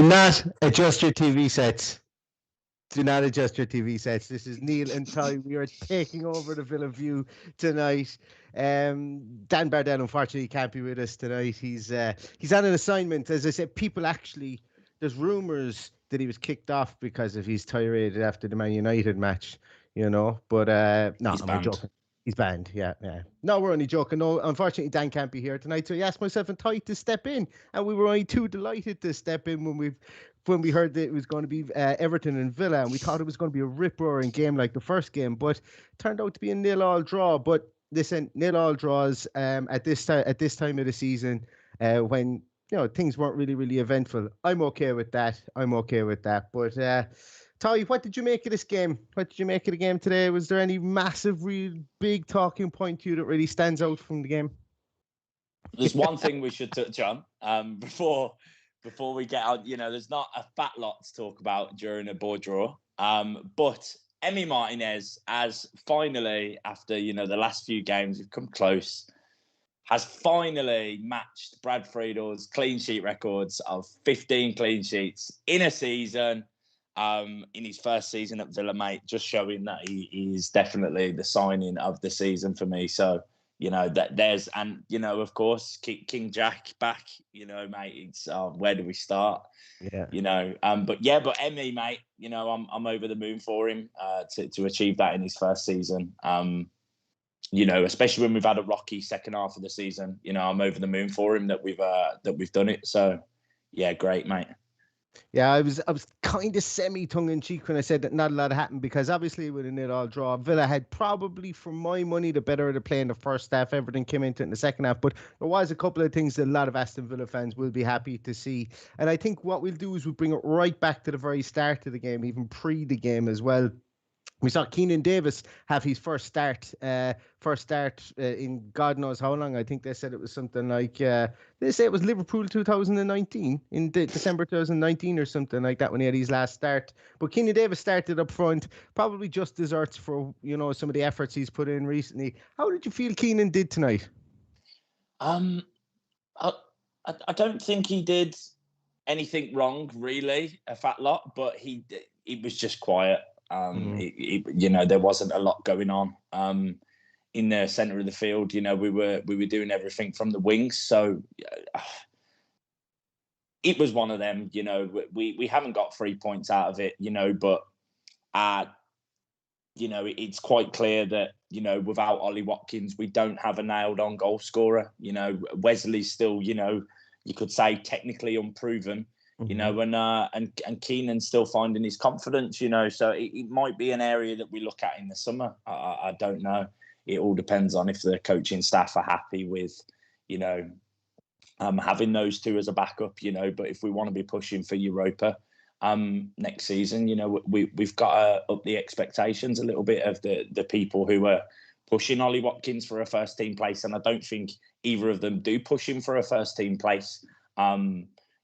Do not adjust your TV sets. Do not adjust your TV sets. This is Neil and Ty. We are taking over the Villa View tonight. Dan Bardell, unfortunately, can't be with us tonight. He's on an assignment. As I said, there's rumours that he was kicked off because of his tirade after the Man United match, But no, I'm joking. He's banned, yeah. No, we're only joking. No, unfortunately, Dan can't be here tonight, so he asked myself and Ty to step in, and we were only too delighted to step in when we heard that it was going to be Everton and Villa, and we thought it was going to be a rip-roaring game like the first game, but it turned out to be a 0-0 draw. But listen, 0-0 draws at this time of the season, when things weren't really eventful. I'm okay with that. But Ty, what did you make of this game? What did you make of the game today? Was there any massive, real big talking point to you that really stands out from the game? There's one thing we should touch on before we get out. There's not a fat lot to talk about during a board draw. But Emi Martinez has finally, after the last few games, we've come close, has finally matched Brad Friedel's clean sheet records of 15 clean sheets in a season. In his first season at Villa, mate, just showing that he is definitely the signing of the season for me. So, of course, King Jack back, mate, it's, where do we start? Yeah. But Emmy, mate, I'm over the moon for him, to achieve that in his first season. Especially when we've had a rocky second half of the season, I'm over the moon for him that we've done it. So yeah, great, mate. Yeah, I was kind of semi-tongue-in-cheek when I said that not a lot happened, because obviously with a 0-0 draw, Villa had probably, for my money, the better of the play in the first half. Everton came into it in the second half, but there was a couple of things that a lot of Aston Villa fans will be happy to see. And I think what we'll do is we'll bring it right back to the very start of the game, even pre the game as well. We saw Keinan Davis have his first start in God knows how long. I think they said it was something like, they say it was Liverpool 2019, in December 2019 or something like that, when he had his last start. But Keinan Davis started up front, probably just deserts for, some of the efforts he's put in recently. How did you feel Keinan did tonight? I don't think he did anything wrong, really, a fat lot, but he was just quiet. There wasn't a lot going on in the centre of the field. We were doing everything from the wings, so it was one of them. We haven't got 3 points out of it, but it's quite clear that without Ollie Watkins, we don't have a nailed-on goal scorer. Wesley's still, you could say, technically unproven. And Keenan's still finding his confidence, so it might be an area that we look at in the summer. I don't know. It all depends on if the coaching staff are happy with, having those two as a backup, but if we want to be pushing for Europa next season, we've got to up the expectations a little bit of the people who are pushing Ollie Watkins for a first team place. And I don't think either of them do push him for a first team place.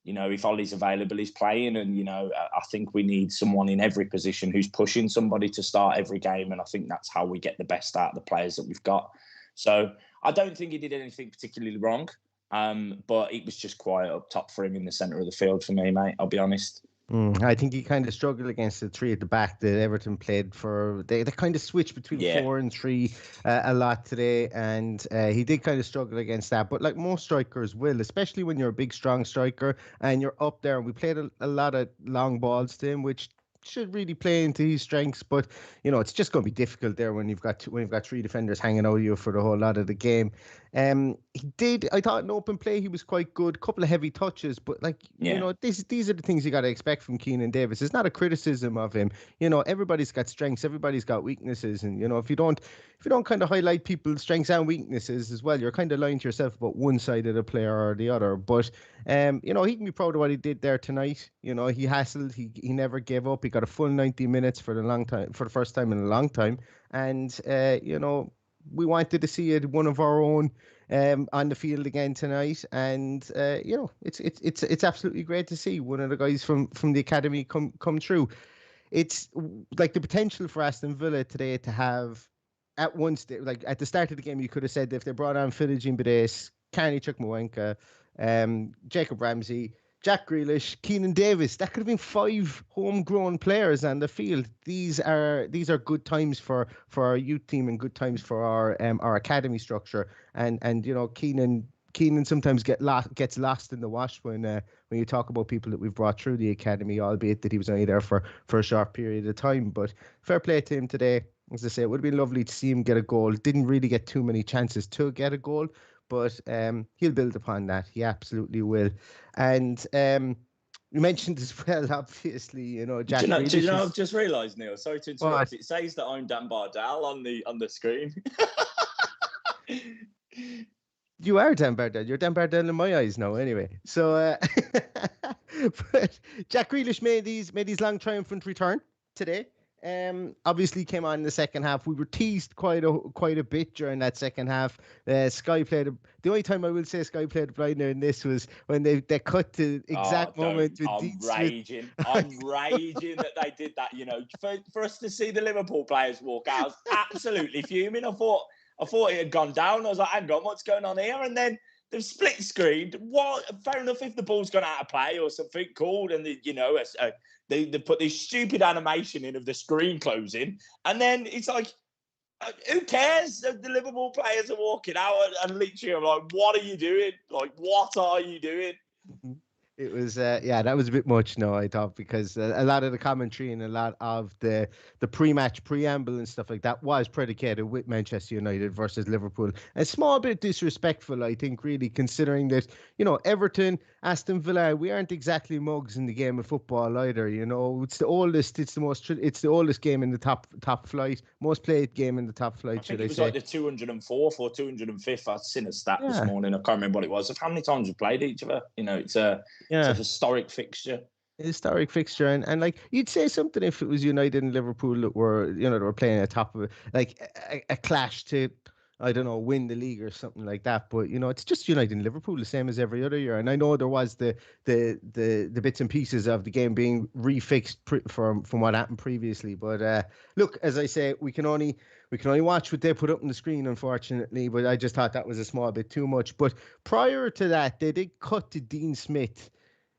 If Ollie's available, he's playing. And, I think we need someone in every position who's pushing somebody to start every game. And I think that's how we get the best out of the players that we've got. So I don't think he did anything particularly wrong. But it was just quiet up top for him in the centre of the field for me, mate. I'll be honest. I think he kind of struggled against the three at the back that Everton played for. They kind of switched between 4 and 3 a lot today, and he did kind of struggle against that. But like most strikers will, especially when you're a big, strong striker and you're up there. And we played a lot of long balls to him, which should really play into his strengths, but it's just going to be difficult there when you've got 3 defenders hanging out of you for the whole lot of the game. I thought in open play he was quite good, couple of heavy touches, but these are the things you got to expect from Keinan Davis. It's not a criticism of him. Everybody's got strengths, everybody's got weaknesses, and if you don't kind of highlight people's strengths and weaknesses as well, you're kind of lying to yourself about one side of the player or the other. But he can be proud of what he did there tonight. He hassled, he never gave up. He got a full 90 minutes for the first time in a long time, and we wanted to see it, one of our own, on the field again tonight, and it's absolutely great to see one of the guys from the academy come through. It's like the potential for Aston Villa today to have at the start of the game, you could have said if they brought on Philogene Bides, Carney Chukwuemeka, Jacob Ramsey, Jack Grealish, Keinan Davis. That could have been 5 homegrown players on the field. These are good times for our youth team and good times for our academy structure. And Keinan sometimes gets lost in the wash when you talk about people that we've brought through the academy, albeit that he was only there for a short period of time. But fair play to him today. As I say, it would have been lovely to see him get a goal. Didn't really get too many chances to get a goal, but he'll build upon that. He absolutely will. And you mentioned as well, obviously, Jack Grealish. Do you know, I've just realised, Neil, sorry to interrupt. It says that I'm Dan Bardell on the screen. You are Dan Bardell. You're Dan Bardell in my eyes now, anyway. So, but Jack Grealish made his long triumphant return today. Obviously came on in the second half. We were teased quite a bit during that second half. Sky played the only time I will say Sky played a blinder in this was when they cut the exact moment with I'm raging that they did that. For us to see the Liverpool players walk out, I was absolutely fuming. I thought it had gone down. I was like, hang on, what's going on here? And then they've split screened. What? Fair enough if the ball's gone out of play or something called, and they put this stupid animation in of the screen closing, and then it's like, who cares? The Liverpool players are walking out, and literally I'm like, what are you doing? Like, what are you doing? It was, that was a bit much, no, I thought, because a lot of the commentary and a lot of the pre-match preamble and stuff like that was predicated with Manchester United versus Liverpool. A small bit disrespectful, I think, really, considering that, Everton, Aston Villa, we aren't exactly mugs in the game of football either. It's the oldest, it's the oldest game in the top flight, most played game in the top flight. I think it was like the 204th or 205th. I've seen a stat this morning. I can't remember what it was. Of how many times we played each other. It's a historic fixture. Historic fixture, and like you'd say something if it was United and Liverpool that were playing at top of it, like a clash to, I don't know, win the league or something like that. But it's just United and Liverpool, the same as every other year. And I know there was the bits and pieces of the game being refixed from what happened previously. But look, as I say, we can only watch what they put up on the screen, unfortunately. But I just thought that was a small bit too much. But prior to that, they did cut to Dean Smith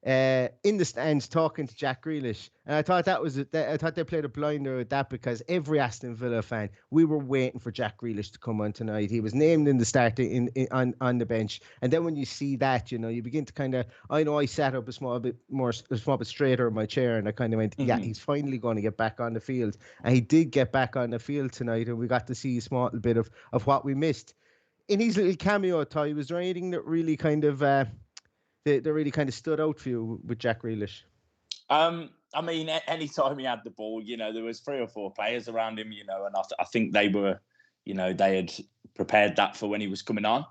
in the stands talking to Jack Grealish, and I thought I thought they played a blinder with that, because every Aston Villa fan, we were waiting for Jack Grealish to come on tonight. He was named in the start on the bench, and then when you see that, you begin to kind of, I sat up a small bit straighter in my chair, and I kind of went, yeah, he's finally going to get back on the field, and he did get back on the field tonight, and we got to see a small bit of what we missed in his little cameo. Ty, was there anything that really kind of that really kind of stood out for you with Jack Grealish? I mean, any time he had the ball, there was 3 or 4 players around him, and I think they were, they had prepared that for when he was coming on.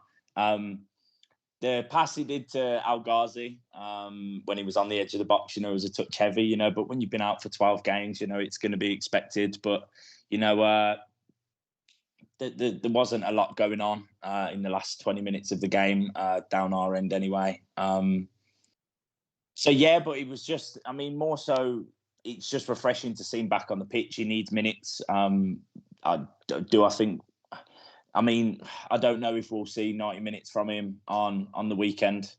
The pass he did to Al Ghazi when he was on the edge of the box, was a touch heavy, but when you've been out for 12 games, it's going to be expected. But, there wasn't a lot going on in the last 20 minutes of the game down our end anyway. So, yeah, but it was just, more so it's just refreshing to see him back on the pitch. He needs minutes. I don't know if we'll see 90 minutes from him on the weekend.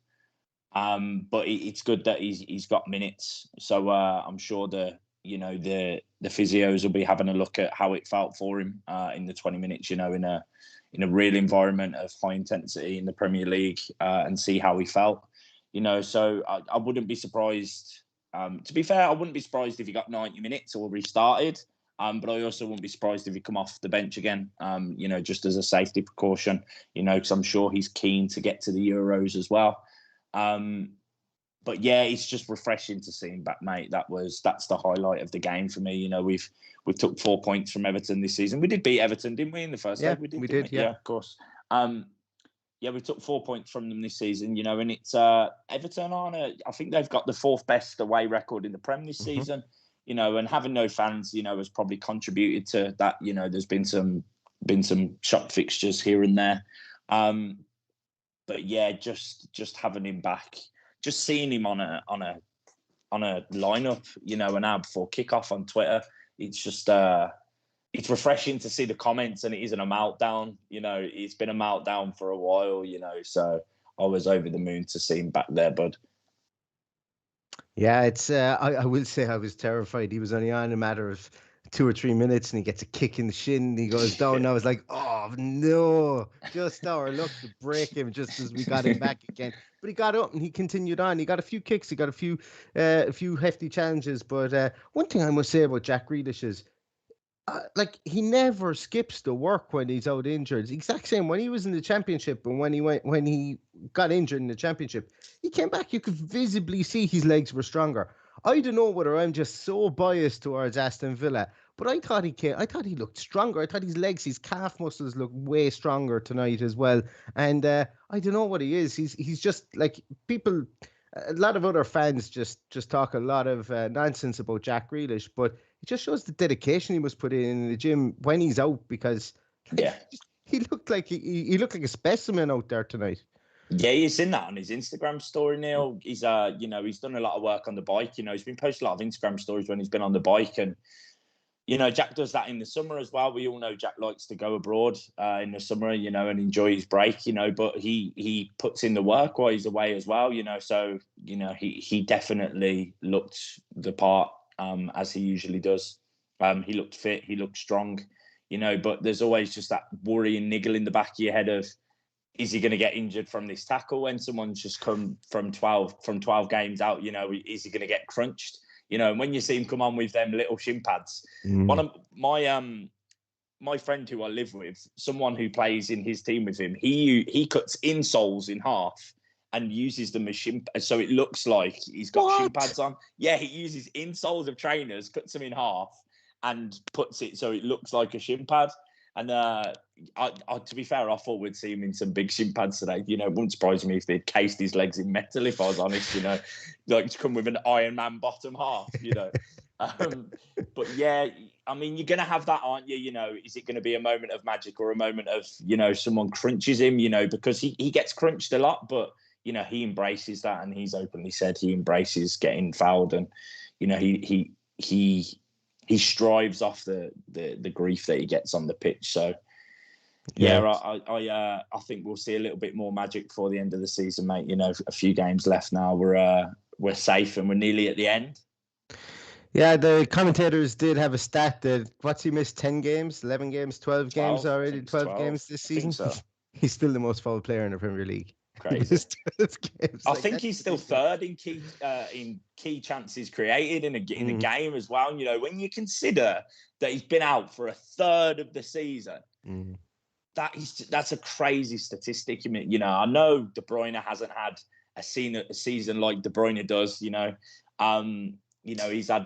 But it's good that he's got minutes. So I'm sure the physios will be having a look at how it felt for him in the 20 minutes, in a real environment of high intensity in the Premier League and see how he felt. So I wouldn't be surprised. To be fair, I wouldn't be surprised if he got 90 minutes or restarted. But I also wouldn't be surprised if he come off the bench again, just as a safety precaution, because I'm sure he's keen to get to the Euros as well. But yeah, it's just refreshing to see him back, mate. That's the highlight of the game for me. We've took 4 points from Everton this season. We did beat Everton, didn't we, in the first leg? We did. Yeah, of course. We took 4 points from them this season, and it's Everton I think they've got the 4th best away record in the Prem this season, and having no fans, has probably contributed to that. There's been some shock fixtures here and there. But yeah, just having him back, just seeing him on a lineup, an hour before kickoff on Twitter, it's just it's refreshing to see the comments, and it isn't a meltdown. It's been a meltdown for a while, so I was over the moon to see him back there, bud. Yeah, it's. I will say I was terrified. He was only on a matter of 2 or 3 minutes, and he gets a kick in the shin, and he goes down. And I was like, "Oh no!" Just our luck to break him just as we got him back again. But he got up and he continued on. He got a few kicks. He got a few hefty challenges. But one thing I must say about Jack Grealish is like he never skips the work when he's out injured. It's the exact same when he was in the championship and when he got injured in the championship, he came back. You could visibly see his legs were stronger. I don't know whether I'm just so biased towards Aston Villa, but I thought I thought he looked stronger. I thought his legs, his calf muscles looked way stronger tonight as well. And I don't know what he is. He's just like people. A lot of other fans just talk a lot of nonsense about Jack Grealish, but it just shows the dedication he must put in the gym when he's out, because Yeah. he looked like he looked like a specimen out there tonight. Yeah, he's seen that on his Instagram story, Neil. He's he's done a lot of work on the bike. He's been posting a lot of Instagram stories when he's been on the bike, and Jack does that in the summer as well. We all know Jack likes to go abroad in the summer, and enjoy his break, but he puts in the work while he's away as well, So he definitely looked the part as he usually does. He looked fit, he looked strong, But there's always just that worry and niggle in the back of your head of, is he going to get injured from this tackle when someone's just come from 12 games out? Is he going to get crunched? And when you see him come on with them little shin pads, one of my friend who I live with, someone who plays in his team with him, he cuts insoles in half and uses them as shin, so it looks like he's got shin pads on. Yeah, he uses insoles of trainers, cuts them in half, and puts it so it looks like a shin pad. And to be fair, I thought we'd see him in some big shin pads today. It wouldn't surprise me if they'd cased his legs in metal, if I was honest, like to come with an Iron Man bottom half, But yeah, I mean, you're going to have that, aren't you? Is it going to be a moment of magic or a moment of, someone crunches him, because he gets crunched a lot, but, he embraces that, and he's openly said he embraces getting fouled, and, he strives off the grief that he gets on the pitch. So, I think we'll see a little bit more magic before the end of the season, mate. A few games left now. We're safe and we're nearly at the end. Yeah, the commentators did have a stat that what's he missed 10 games, 11 games, 12 games already, 12 games this season. So. He's still the most fouled player in the Premier League. Crazy. I think he's still third in key chances created in a game as well. When you consider that he's been out for a third of the season, that's a crazy statistic. I know De Bruyne hasn't had a season like De Bruyne does. He's had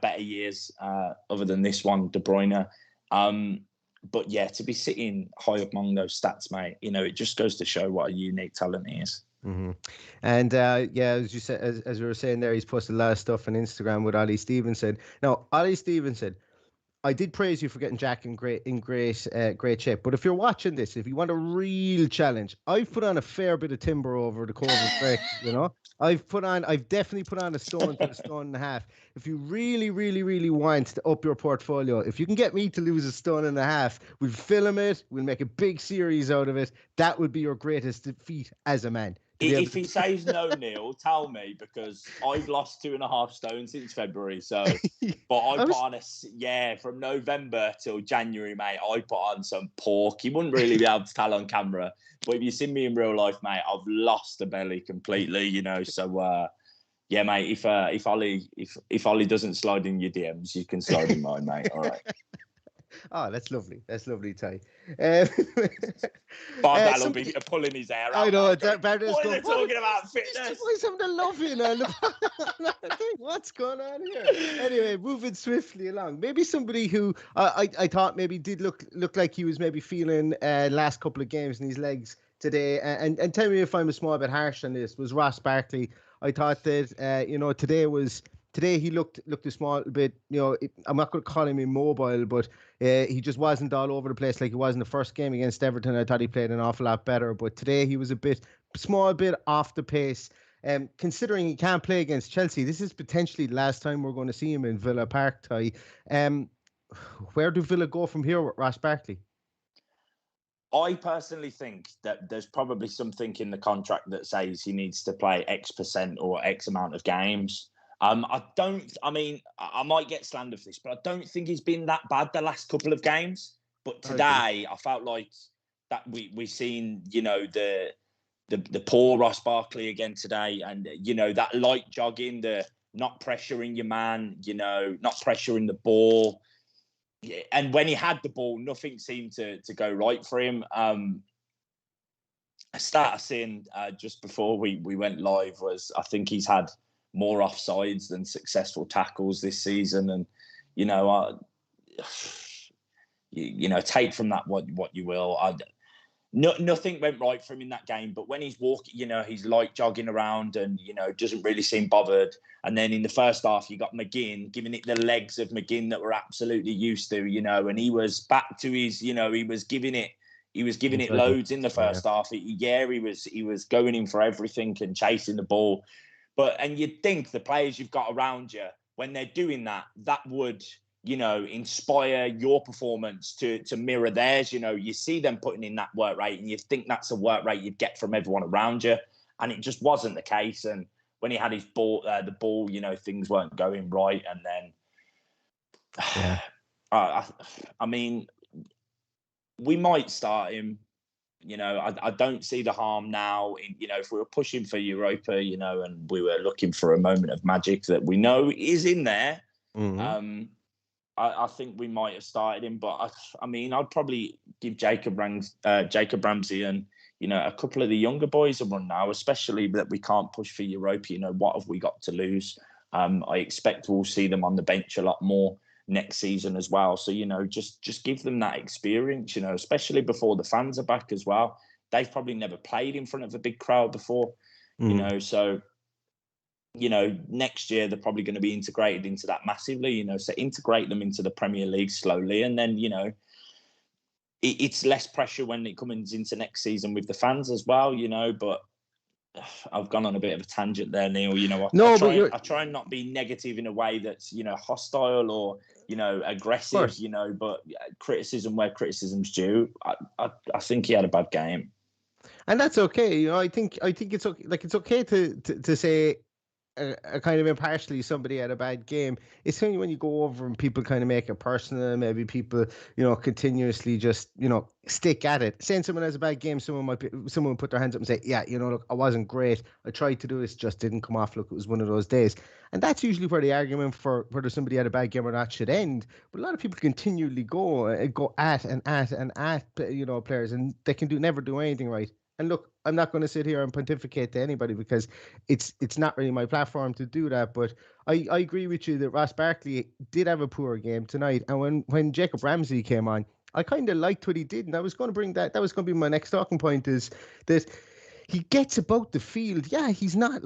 better years other than this one, De Bruyne. But yeah, to be sitting high up among those stats, mate, it just goes to show what a unique talent he is. Mm-hmm. And as you said, as we were saying there, he's posted a lot of stuff on Instagram with Ollie Stevenson. Now, Ollie Stevenson, I did praise you for getting Jack in great shape. But if you're watching this, if you want a real challenge, I've put on a fair bit of timber over the COVID break. I've definitely put on a stone to a stone and a half. If you really, really, really want to up your portfolio, if you can get me to lose a stone and a half, we'll film it. We'll make a big series out of it. That would be your greatest feat as a man. If he says no, Neil, tell me, because I've lost 2.5 stone since February. So, but I put on from November till January, mate. I put on some pork. You wouldn't really be able to tell on camera, but if you see me in real life, mate, I've lost the belly completely. So, yeah, mate. If Ollie doesn't slide in your DMs, you can slide in mine, mate. All right. Oh, that's lovely. That's lovely, Ty. That'll be pulling his hair out. I know. What are they talking about fitness? Why something to love in? What's going on here? Anyway, moving swiftly along. Maybe somebody who I thought maybe did look like he was maybe feeling last couple of games in his legs today. And tell me if I'm a small bit harsh on this. Was Ross Barkley? I thought that Today he looked a small bit, I'm not going to call him immobile, but he just wasn't all over the place like he was in the first game against Everton. I thought he played an awful lot better, but today he was a small bit off the pace. Considering he can't play against Chelsea, this is potentially the last time we're going to see him in Villa Park, Ty. Where do Villa go from here with Ross Barkley? I personally think that there's probably something in the contract that says he needs to play X percent or X amount of games. I might get slandered for this, but I don't think he's been that bad the last couple of games. But today, I felt like that we seen, the poor Ross Barkley again today, and that light jogging, the not pressuring your man, not pressuring the ball. And when he had the ball, nothing seemed to go right for him. I started seeing just before we went live was I think he's had more offsides than successful tackles this season, and take from that what you will. Nothing went right for him in that game, but when he's walking, he's light jogging around and, doesn't really seem bothered. And then in the first half, you got McGinn giving it the legs of McGinn that we're absolutely used to, and he was back to his, he was giving it loads in the first half. He was going in for everything and chasing the ball. And you'd think the players you've got around you, when they're doing that would, inspire your performance to mirror theirs. You see them putting in that work rate and you think that's a work rate you'd get from everyone around you. And it just wasn't the case. And when he had his ball, things weren't going right. And then, I mean, we might start him. I don't see the harm now. If we were pushing for Europa, and we were looking for a moment of magic that we know is in there, I think we might have started him. But I'd probably give Jacob Ramsey and a couple of the younger boys a run now, especially that we can't push for Europa. What have we got to lose? I expect we'll see them on the bench a lot more next season as well. So, just give them that experience, especially before the fans are back as well. They've probably never played in front of a big crowd before, so, next year they're probably going to be integrated into that massively, so integrate them into the Premier League slowly. And then, it's less pressure when it comes into next season with the fans as well, but I've gone on a bit of a tangent there, Neil. I try and not be negative in a way that's, hostile or, aggressive, but criticism where criticism's due. I think he had a bad game. And that's okay. I think it's okay. Like, it's okay to say a kind of impartially somebody had a bad game. It's only when you go over and people kind of make it personal, maybe people, continuously just, stick at it. Saying someone has a bad game, someone would put their hands up and say, yeah, look, I wasn't great. I tried to do this, just didn't come off. Look, it was one of those days. And that's usually where the argument for whether somebody had a bad game or not should end. But a lot of people continually go at players, and they can never do anything right. And look, I'm not going to sit here and pontificate to anybody because it's not really my platform to do that. But I agree with you that Ross Barkley did have a poor game tonight. And when Jacob Ramsey came on, I kind of liked what he did. And I was going to bring that was going to be my next talking point, is that he gets about the field. Yeah, he's not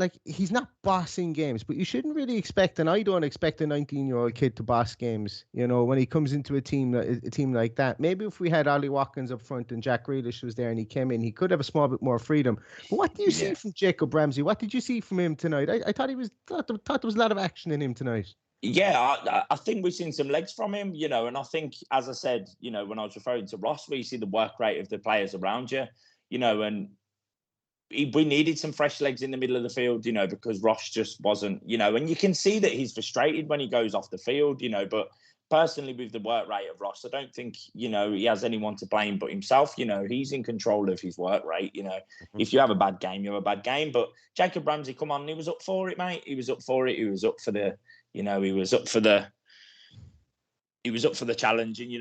bossing games, but you shouldn't really expect, and I don't expect a 19-year-old kid to boss games, when he comes into a team like that. Maybe if we had Ollie Watkins up front and Jack Grealish was there and he came in, he could have a small bit more freedom. But what do you see from Jacob Ramsey? What did you see from him tonight? I thought there was a lot of action in him tonight. Yeah, I think we've seen some legs from him, and I think, as I said, when I was referring to Ross, we see the work rate of the players around you, and we needed some fresh legs in the middle of the field, because Ross just wasn't, and you can see that he's frustrated when he goes off the field, but personally with the work rate of Ross, I don't think, he has anyone to blame but himself. He's in control of his work rate. If you have a bad game, you have a bad game. But Jacob Ramsey, come on, he was up for it, mate. He was up for it. He was up for the, he was up for the challenge. And,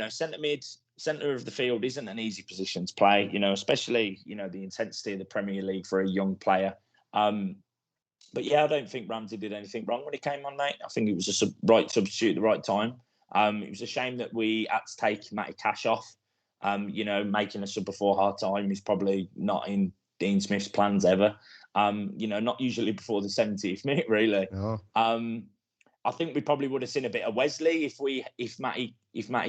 centre of the field isn't an easy position to play, especially, the intensity of the Premier League for a young player. But yeah, I don't think Ramsey did anything wrong when he came on, mate. I think it was just a right substitute at the right time. It was a shame that we had to take Matty Cash off. Making a sub before half time is probably not in Dean Smith's plans ever. Not usually before the 70th minute, really. No. I think we probably would have seen a bit of Wesley if Matty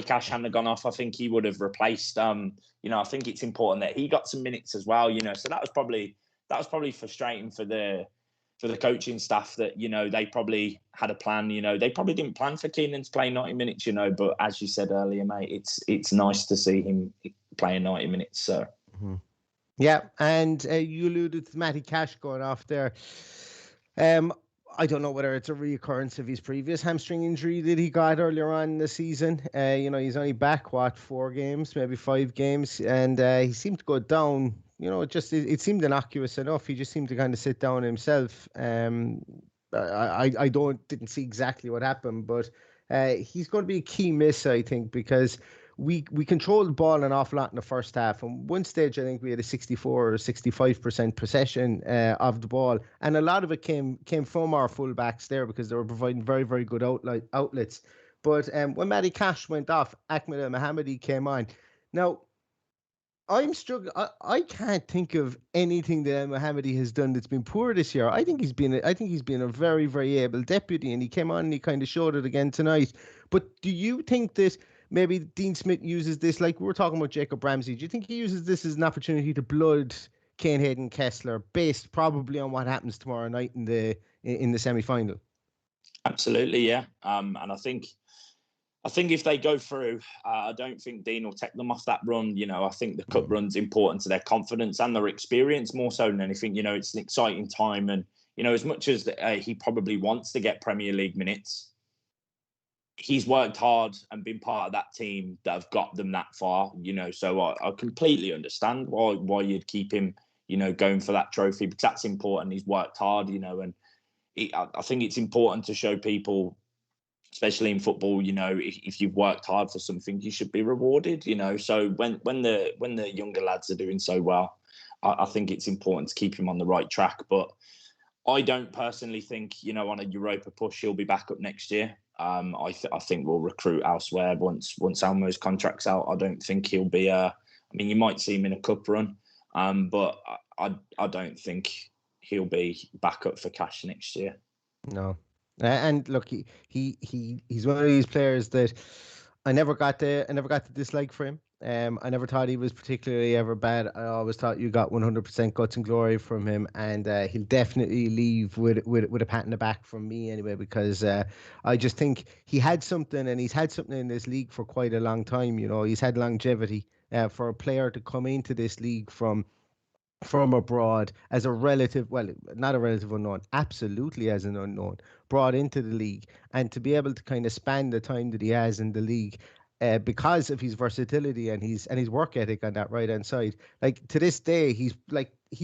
Cash hadn't gone off. I think he would have replaced. I think it's important that he got some minutes as well. So that was probably frustrating for the coaching staff that they probably had a plan. They probably didn't plan for Keinan to play 90 minutes. But as you said earlier, mate, it's nice to see him playing 90 minutes. So. Mm-hmm. Yeah, and you alluded to Matty Cash going off there. I don't know whether it's a reoccurrence of his previous hamstring injury that he got earlier on in the season. He's only back, 4 games, maybe 5 games, and he seemed to go down. It seemed innocuous enough. He just seemed to kind of sit down himself. I didn't see exactly what happened, but he's going to be a key miss, I think, because we controlled the ball an awful lot in the first half. And one stage, I think we had a 64 or 65% possession of the ball. And a lot of it came from our fullbacks there because they were providing very, very good outlets. But when Matty Cash went off, Elmohamady came on. Now, I'm struggling. I can't think of anything that Elmohamady has done that's been poor this year. I think he's been a very, very able deputy, and he came on and he kind of showed it again tonight. But do you think that maybe Dean Smith uses this, like we were talking about Jacob Ramsey? Do you think he uses this as an opportunity to blood Kane Hayden Kessler, based probably on what happens tomorrow night in the semi-final? Absolutely, yeah. And I think if they go through, I don't think Dean will take them off that run. I think the cup run's important to their confidence and their experience more so than anything. It's an exciting time. And, as much as he probably wants to get Premier League minutes, he's worked hard and been part of that team that have got them that far, So I completely understand why you'd keep him, going for that trophy, because that's important. He's worked hard, and I think it's important to show people, especially in football, if you've worked hard for something, you should be rewarded, So when the younger lads are doing so well, I think it's important to keep him on the right track. But I don't personally think, on a Europa push, he'll be back up next year. I think we'll recruit elsewhere once Elmo's contract's out. I don't think he'll be. You might see him in a cup run, but I don't think he'll be back up for Cash next year. No. And look, he's one of these players that I never got the dislike for him. I never thought he was particularly ever bad. I always thought you got 100% guts and glory from him, and he'll definitely leave with a pat in the back from me anyway, because I just think he had something, and he's had something in this league for quite a long time. He's had longevity for a player to come into this league from abroad as a relative, well, not a relative unknown, absolutely as an unknown, brought into the league, and to be able to kind of span the time that he has in the league, because of his versatility and his work ethic on that right hand side. Like, to this day, he's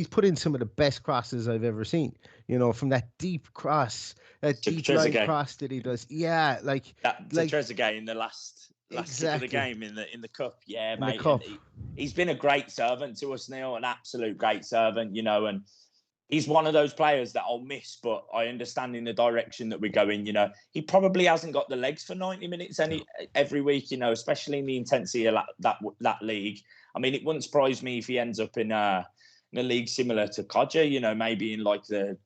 put in some of the best crosses I've ever seen. From that deep cross, that deep line cross that he does. Yeah, like that to Trezeguet in the last kick of the game in the cup. Yeah, in mate. He's been a great servant to us, Neil, an absolute great servant, and he's one of those players that I'll miss, but I understand in the direction that we're going. He probably hasn't got the legs for 90 minutes every week, especially in the intensity of that league. It wouldn't surprise me if he ends up in a league similar to Kodja, maybe in like the,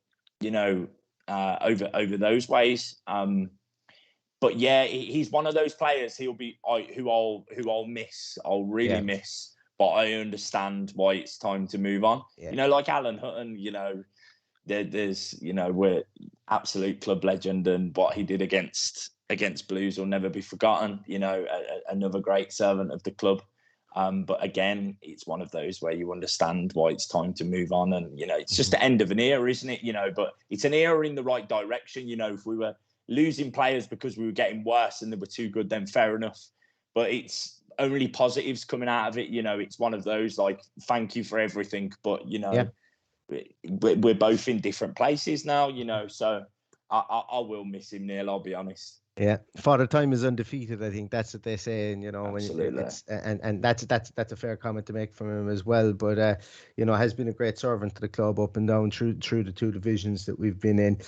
over those ways. But yeah, he's one of those players. Who I'll miss. I'll really miss. But I understand why it's time to move on. Yeah. Like Alan Hutton. There's we're absolute club legend, and what he did against Blues will never be forgotten. Another great servant of the club. But again, it's one of those where you understand why it's time to move on, and it's just the end of an era, isn't it? But it's an era in the right direction. If we were losing players because we were getting worse and they were too good, then fair enough. But it's only positives coming out of it. It's one of those, like, thank you for everything. But, we're both in different places now, so I will miss him, Neil, I'll be honest. Yeah, Father Time is undefeated. I think that's what they say, and Absolutely. And that's a fair comment to make from him as well. But has been a great servant to the club up and down through the 2 divisions that we've been in.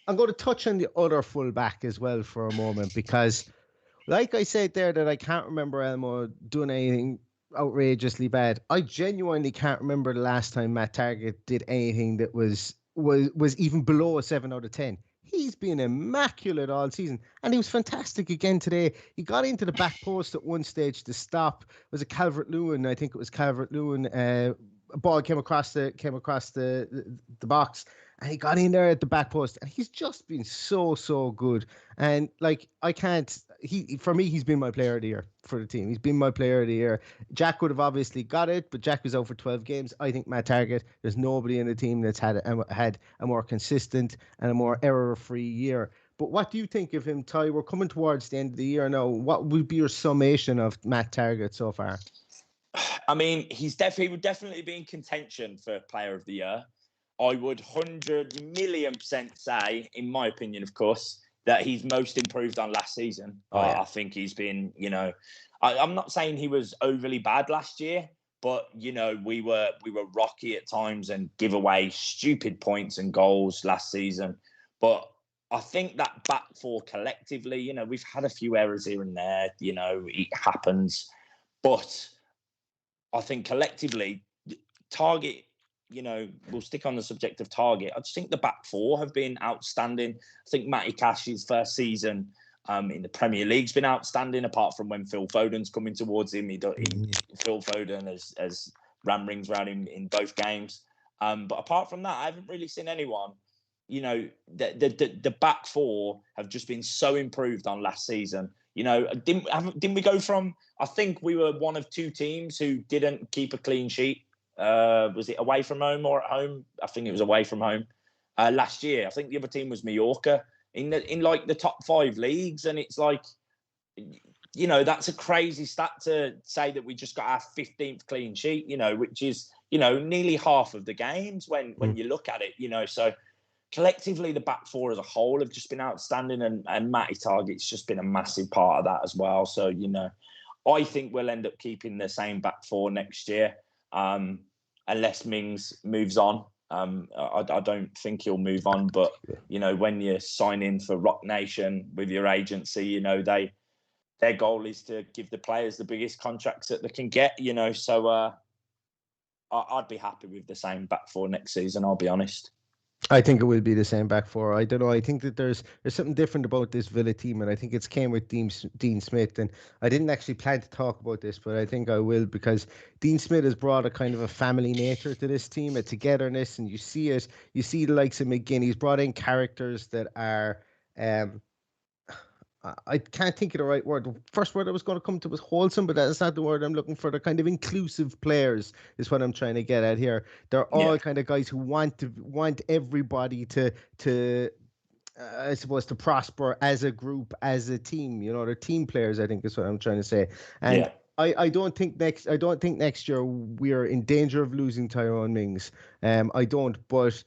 I'm going to touch on the other full back as well for a moment, because, like I said there, that I can't remember Elmo doing anything outrageously bad. I genuinely can't remember the last time Matt Targett did anything that was even below a 7 out of 10. He's been immaculate all season, and he was fantastic again today. He got into the back post at one stage to stop. Was it Calvert-Lewin? I think it was Calvert-Lewin. A ball came across the box, and he got in there at the back post, and he's just been so good. And like, I can't. for me, he's been my player of the year for the team. He's been my player of the year. Jack would have obviously got it, but Jack was out for 12 games. I think Matt Targett, there's nobody in the team that's had a more consistent and a more error-free year. But what do you think of him, Ty? We're coming towards the end of the year now. What would be your summation of Matt Targett so far? I mean, he would definitely be in contention for player of the year. I would 100,000,000% say, in my opinion, of course, that he's most improved on last season. I think he's been, I'm not saying he was overly bad last year, but we were rocky at times and give away stupid points and goals last season. But I think that back four collectively, we've had a few errors here and there. It happens, but I think collectively, Targett. We'll stick on the subject of Targett. I just think the back four have been outstanding. I think Matty Cash's first season in the Premier League's been outstanding, apart from when Phil Foden's coming towards him. Phil Foden has ram rings around him in both games. But apart from that, I haven't really seen anyone. The back four have just been so improved on last season. Didn't we go from, I think we were one of two teams who didn't keep a clean sheet. Was it away from home or at home? I think it was away from home last year. I think the other team was Mallorca in like the top 5 leagues, and it's like, that's a crazy stat to say that we just got our 15th clean sheet. Which is nearly half of the games when you look at it. So collectively, the back four as a whole have just been outstanding, and Matty Targett's just been a massive part of that as well. So I think we'll end up keeping the same back four next year. Unless Mings moves on. I don't think he'll move on, but when you sign in for Rock Nation with your agency, their goal is to give the players the biggest contracts that they can get, so I'd be happy with the same back four next season, I'll be honest. I think it will be the same back four. I don't know. I think that there's something different about this Villa team, and I think it's came with Dean Smith. And I didn't actually plan to talk about this, but I think I will, because Dean Smith has brought a kind of a family nature to this team, a togetherness, and you see it. You see the likes of McGinn. He's brought in characters that are. I can't think of the right word. The first word I was going to come to was wholesome, but that's not the word I'm looking for. They're kind of inclusive players is what I'm trying to get at here. They're all kind of guys who want everybody to I suppose to prosper as a group, as a team. They're team players, I think is what I'm trying to say. And I don't think next year we're in danger of losing Tyrone Mings. I don't, but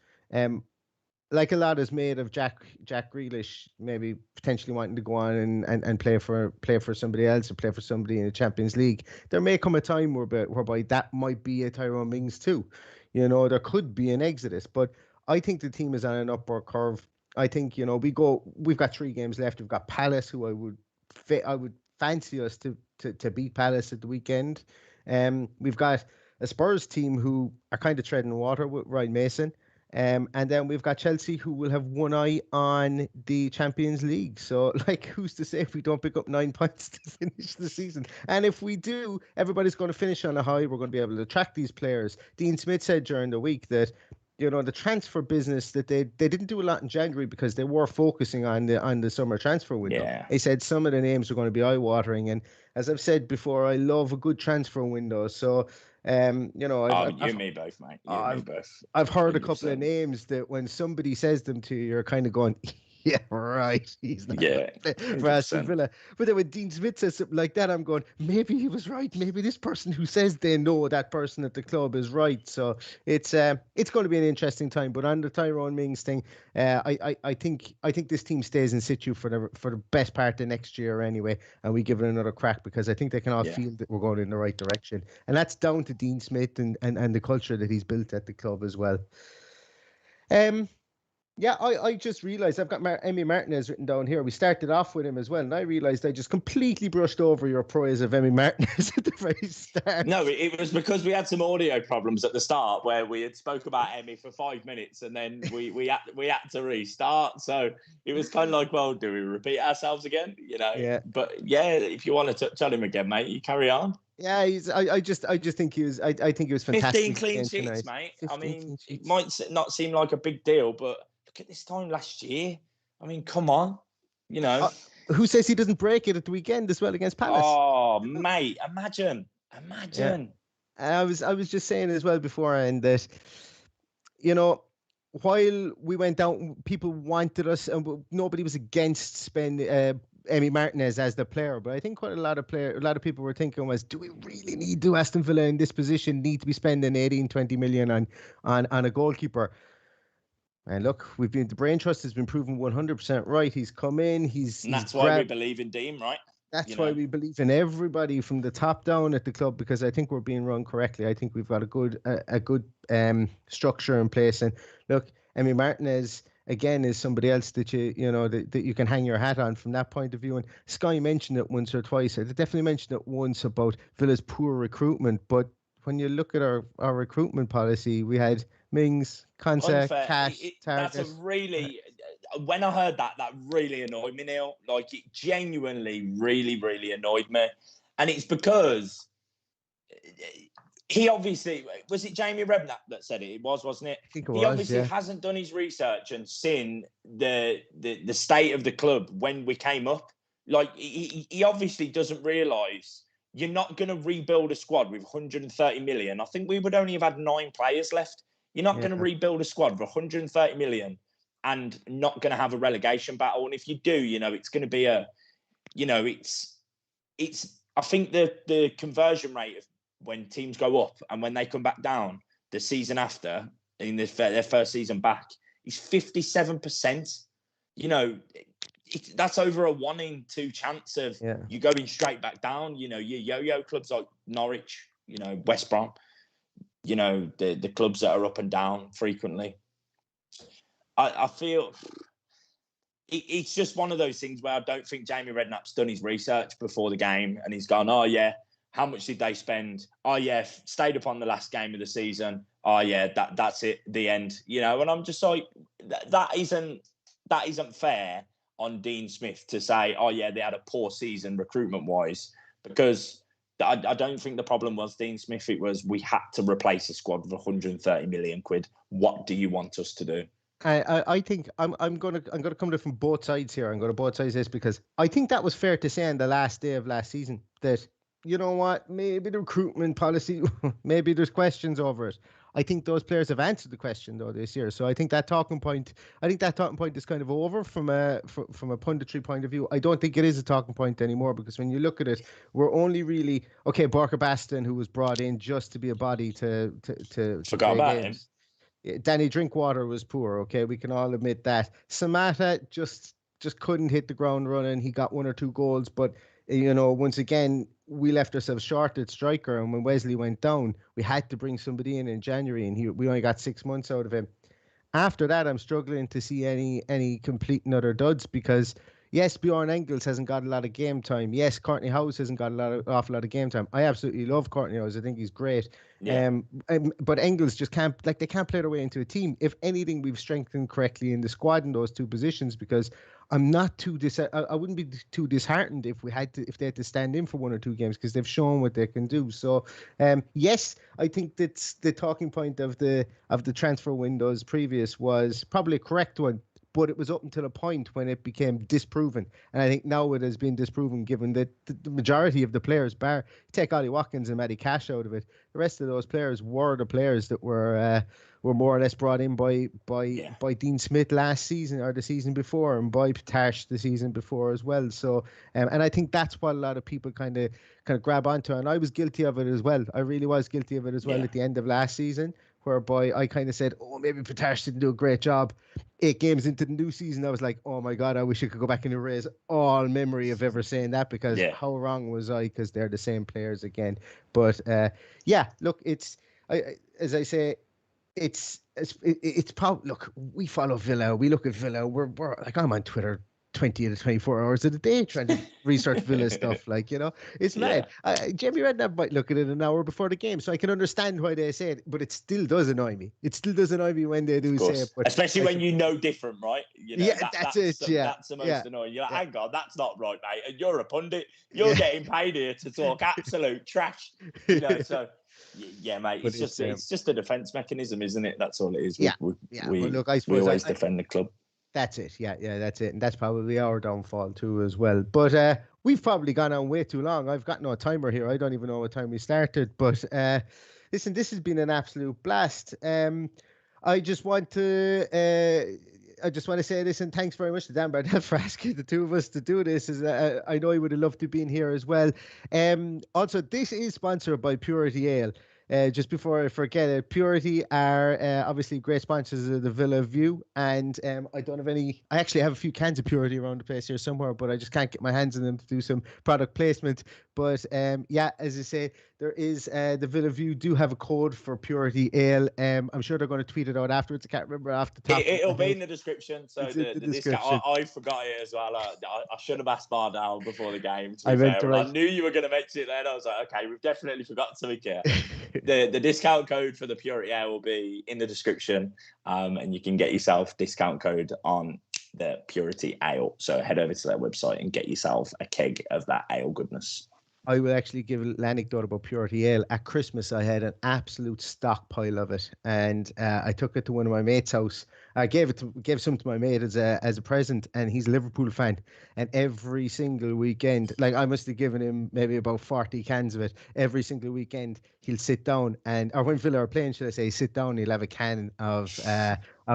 like a lot is made of Jack Grealish maybe potentially wanting to go on and play for somebody else or play for somebody in the Champions League. There may come a time whereby that might be a Tyrone Mings too. There could be an exodus, but I think the team is on an upward curve. I think we've got 3 games left. We've got Palace, who I would fancy us to beat Palace at the weekend. We've got a Spurs team who are kind of treading water with Ryan Mason. And then we've got Chelsea, who will have one eye on the Champions League. So, who's to say if we don't pick up 9 points to finish the season? And if we do, everybody's going to finish on a high. We're going to be able to attract these players. Dean Smith said during the week that, the transfer business, that they didn't do a lot in January because they were focusing on the summer transfer window. Yeah. He said some of the names are going to be eye-watering. And as I've said before, I love a good transfer window. So, you and me both, mate. I've heard 100%. A couple of names that when somebody says them to you, you're kind of going, yeah, right. He's not for Aston Villa. But then when Dean Smith says something like that, I'm going, maybe he was right. Maybe this person who says they know that person at the club is right. So it's going to be an interesting time. But on the Tyrone Mings thing, I think this team stays in situ for the best part of next year anyway, and we give it another crack, because I think they can all feel that we're going in the right direction, and that's down to Dean Smith and the culture that he's built at the club as well. Yeah, I just realised I've got Emi Martinez written down here. We started off with him as well, and I realised I just completely brushed over your praise of Emi Martinez at the very start. No, it was because we had some audio problems at the start where we had spoke about Emi for 5 minutes, and then we had to restart. So it was kind of like, well, do we repeat ourselves again? Yeah. But yeah, if you want to tell him again, mate, you carry on. Yeah, I just think he was. I think he was fantastic. 15 clean sheets, mate. I mean, it might not seem like a big deal, but look at this time last year. I mean, come on, Who says he doesn't break it at the weekend as well against Palace? Oh, mate, imagine. Yeah. I was just saying as well beforehand that, you know, while we went down, people wanted us, and nobody was against spending Emi Martinez as the player. But I think what a lot of people were thinking was, do we really need to Aston Villa in this position need to be spending 18-20 million on a goalkeeper? And look, the brain trust has been proven 100% right. He's come in. And that's why we believe in Dean, right? That's why we believe in everybody from the top down at the club, because I think we're being run correctly. I think we've got a good structure in place. And look, Emi Martinez again is somebody else that that you can hang your hat on from that point of view. And Sky mentioned it once or twice. They definitely mentioned it once about Villa's poor recruitment. But when you look at our recruitment policy, we had Mings, Konsa, Cash, Targett. That's a really. When I heard that really annoyed me, Neil. Like, it genuinely really, really annoyed me. And it's because he obviously... Was it Jamie Redknapp that said it? It was, wasn't it? I think it he was, obviously hasn't done his research and seen the state of the club when we came up. Like, he obviously doesn't realise you're not going to rebuild a squad with 130 million. I think we would only have had 9 players left. You're not going to rebuild a squad for 130 million and not going to have a relegation battle. And if you do, it's going to be it's. I think the conversion rate of when teams go up and when they come back down the season after in their first season back is 57%. That's over a 1 in 2 chance of you going straight back down. Your yo-yo clubs like Norwich, West Brom, the clubs that are up and down frequently. I feel it's just one of those things where I don't think Jamie Redknapp's done his research before the game and he's gone, oh yeah, how much did they spend? Oh yeah, stayed up on the last game of the season. Oh yeah, that's it, the end. And I'm just like, that isn't fair on Dean Smith to say, oh yeah, they had a poor season recruitment wise, because I don't think the problem was Dean Smith. It was we had to replace a squad with 130 million quid. What do you want us to do? I think I'm gonna come to from both sides here. I'm gonna both sides this because I think that was fair to say on the last day of last season that, you know what, maybe the recruitment policy, maybe there's questions over it. I think those players have answered the question though this year. So I think that talking point is kind of over from a punditry point of view. I don't think it is a talking point anymore, because when you look at it, we're only really Barker Baston, who was brought in just to be a body to forgot about him. Danny Drinkwater was poor. Okay, we can all admit that. Samatta just couldn't hit the ground running. He got 1 or 2 goals, but once again, we left ourselves short at striker. And when Wesley went down, we had to bring somebody in January, and we only got 6 months out of him. After that, I'm struggling to see any complete and utter duds, because yes, Bjorn Engels hasn't got a lot of game time. Yes, Courtney House hasn't got awful lot of game time. I absolutely love Courtney House. I think he's great. Yeah. But Engels just can't they can't play their way into a team. If anything, we've strengthened correctly in the squad in those 2 positions, because I'm not I wouldn't be too disheartened if they had to stand in for 1 or 2 games, because they've shown what they can do. So yes, I think that's the talking point of the transfer windows previous was probably a correct one. But it was up until a point when it became disproven. And I think now it has been disproven, given that the majority of the players, take Ollie Watkins and Matty Cash out of it, the rest of those players were the players that were more or less brought in by Dean Smith last season or the season before, and by Tash the season before as well. So, and I think that's what a lot of people kind of grab onto. And I was guilty of it as well. I really was guilty of it as well at the end of last season, whereby I kind of said, oh, maybe Patash didn't do a great job. 8 games into the new season, I was like, oh my God, I wish I could go back and erase all memory of ever saying that, because how wrong was I? Because they're the same players again. But look, as I say, it's probably, look, we follow Villa, we look at Villa, we're like, I'm on Twitter 20 to 24 hours a day trying to research Villa stuff. It's mad. Jamie Redknapp might look at it an hour before the game, so I can understand why they say it, but it still does annoy me. It still does annoy me when they do say it. But especially when you know different, right? That's it. That's the most annoying. You're like, hang on, that's not right, mate. And you're a pundit. You're getting paid here to talk absolute trash. So yeah, mate. But it's just a defense mechanism, isn't it? That's all it is. We always defend the club. That's it. Yeah, that's it. And that's probably our downfall too as well. But we've probably gone on way too long. I've got no timer here. I don't even know what time we started. But listen, this has been an absolute blast. I just want to say this, and thanks very much to Dan Bardell for asking the two of us to do this. I know he would have loved to be in here as well. Also, this is sponsored by Purity Ale. Just before I forget it, Purity are obviously great sponsors of the Villa View, and I don't have any. I actually have a few cans of Purity around the place here somewhere, but I just can't get my hands on them to do some product placement. But yeah, as I say, there is the Villa View do have a code for Purity Ale. I'm sure they're going to tweet it out afterwards. I can't remember off the top. It'll be in the description. So the discount, I forgot it as well. I should have asked Bardell before the game. To be fair, I knew you were going to mention it then. I was like, okay, we've definitely forgot something here. The discount code for the Purity Ale will be in the description, and you can get yourself discount code on the Purity Ale. So head over to their website and get yourself a keg of that ale goodness. I will actually give an anecdote about Purity Ale. At Christmas, I had an absolute stockpile of it, and I took it to one of my mates' house. I gave some to my mate as a present, and he's a Liverpool fan. And every single weekend, like I must have given him maybe about 40 cans of it. Every single weekend, he'll sit down or when Villa are playing, should I say, sit down. He'll have a can of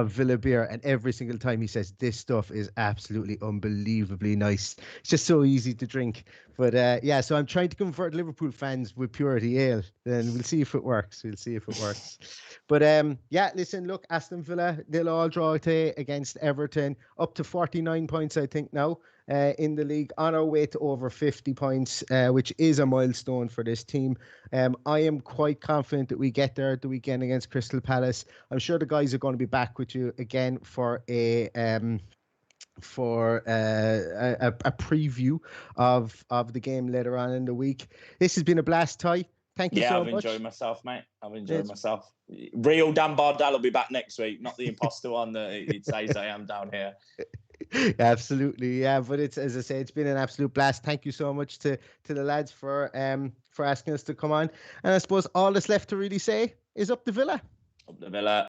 Villa beer, and every single time he says, "This stuff is absolutely unbelievably nice. It's just so easy to drink." But yeah, so I'm trying to convert Liverpool fans with Purity Ale, and we'll see if it works. But yeah, listen, look, Aston Villa, they'll all draw today against Everton, up to 49 points, I think now, in the league, on our way to over 50 points, which is a milestone for this team. I am quite confident that we get there at the weekend against Crystal Palace. I'm sure the guys are going to be back with you again for a preview of the game later on in the week. This has been a blast, Ty. Thank you so much. Yeah, I've enjoyed myself, mate. I've enjoyed myself. Real Dan Bardell will be back next week, not the imposter one that it says I am down here. Absolutely, yeah. But it's, as I say, it's been an absolute blast. Thank you so much to the lads for asking us to come on. And I suppose all that's left to really say is up the Villa. Up the Villa.